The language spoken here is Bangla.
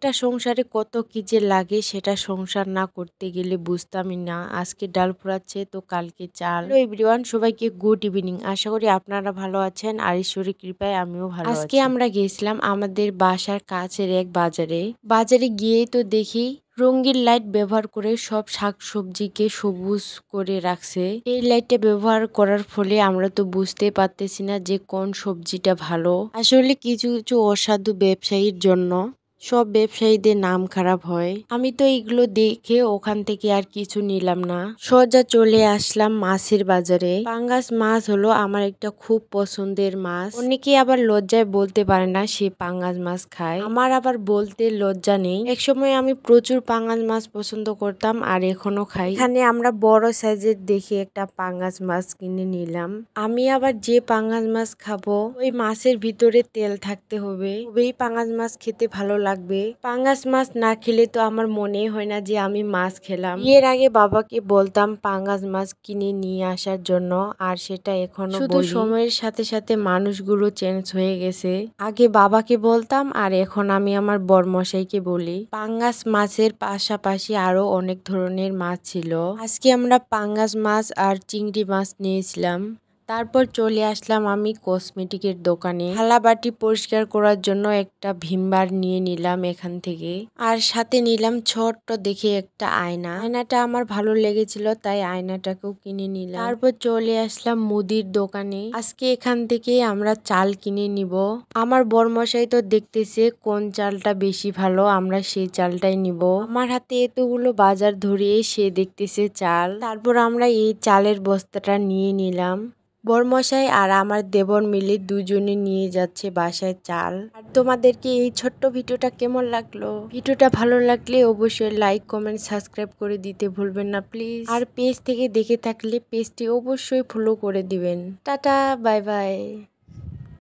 একটা সংসারে কত কি যে লাগে সেটা সংসার না করতে গেলে বুঝতামই না। আজকে ডাল পোড়াচ্ছে তো কালকে চাল। হ্যালো এভরিওয়ান, সবাইকে গুড ইভিনিং। আশা করি আপনারা ভালো আছেন আর ঈশ্বরের কৃপায় আমিও ভালো আছি। আজকে আমরা গিয়েছিলাম আমাদের বাসার কাছের এক বাজারে গিয়েই তো দেখি রঙিন লাইট ব্যবহার করে সব শাকসবজিকে সবুজ করে রাখছে। এই লাইটটা ব্যবহার করার ফলে আমরা তো বুঝতে পারতেছি না যে কোন সবজিটা ভালো। আসলে কিছু কিছু অসাধু ব্যবসায়ীর জন্য সব ব্যবসায়ীদের নাম খারাপ হয়। আমি তো এইগুলো দেখে ওখান থেকে আর কিছু নিলাম না, সোজা চলে আসলাম মাছের বাজারে। পাঙ্গাস মাছ হলো আমার একটা খুব পছন্দের মাছ। অনেকে আবার লজ্জায় বলতে পারে না সে পাঙ্গাস মাছ খায়, আমার আবার বলতে লজ্জা নেই। একসময় আমি প্রচুর পাঙ্গাস মাছ পছন্দ করতাম আর এখনো খাই। এখানে আমরা বড় সাইজের দেখে একটা পাঙ্গাস মাছ কিনে নিলাম। আমি আবার যে পাঙ্গাস মাছ খাবো ওই মাছের ভিতরে তেল থাকতে হবে, তবেই পাঙ্গাস মাছ খেতে ভালো লাগবে। পাঙ্গাস মাছ না খেলে তো আমার মনে হয় না যে আমি মাছ খেলাম। এর আগে বাবাকে বলতাম পাঙ্গাস মাছ কিনে নিয়ে আসার জন্য, আর সেটা এখনো শুধু সময়ের সাথে সাথে মানুষগুলো চেঞ্জ হয়ে গেছে। আগে বাবাকে বলতাম আর এখন আমি আমার বরমশাইকে বলি। পাঙ্গাস মাছের পাশাপাশি আরো অনেক ধরনের মাছ ছিল। আজকে আমরা পাঙ্গাস মাছ আর চিংড়ি মাছ নিয়েছিলাম। তারপর চলে আসলাম আমি কসমেটিকের দোকানে। থালা বাটি পরিষ্কার করার জন্য একটা ভিমবার নিয়ে নিলাম এখান থেকে, আর সাথে নিলাম ছোট্ট দেখে একটা আয়না। আয়নাটা আমার ভালো লেগেছিল তাই আয়নাটাকেও কিনে নিলাম। তারপর চলে আসলাম মুদির দোকানে। আজকে এখান থেকে আমরা চাল কিনে নিব। আমার বরমশাই তো দেখতেছে কোন চালটা বেশি ভালো, আমরা সেই চালটাই নিব। আমার হাতে এতগুলো বাজার ধরিয়ে সে দেখতেছে চাল। তারপর আমরা এই চালের বস্তাটা নিয়ে নিলাম। বরমশাই আর আমার দেবর মিলে দুজনে নিয়ে যাচ্ছে বাসায় চাল। আর তোমাদেরকে এই ছোট্ট ভিডিওটা কেমন লাগলো? ভিডিওটা ভালো লাগলে অবশ্যই লাইক কমেন্ট সাবস্ক্রাইব করে দিতে ভুলবেন না প্লিজ। আর পেজ থেকে দেখে থাকলে পেজটি অবশ্যই ফলো করে দিবেন। Tata, bye bye.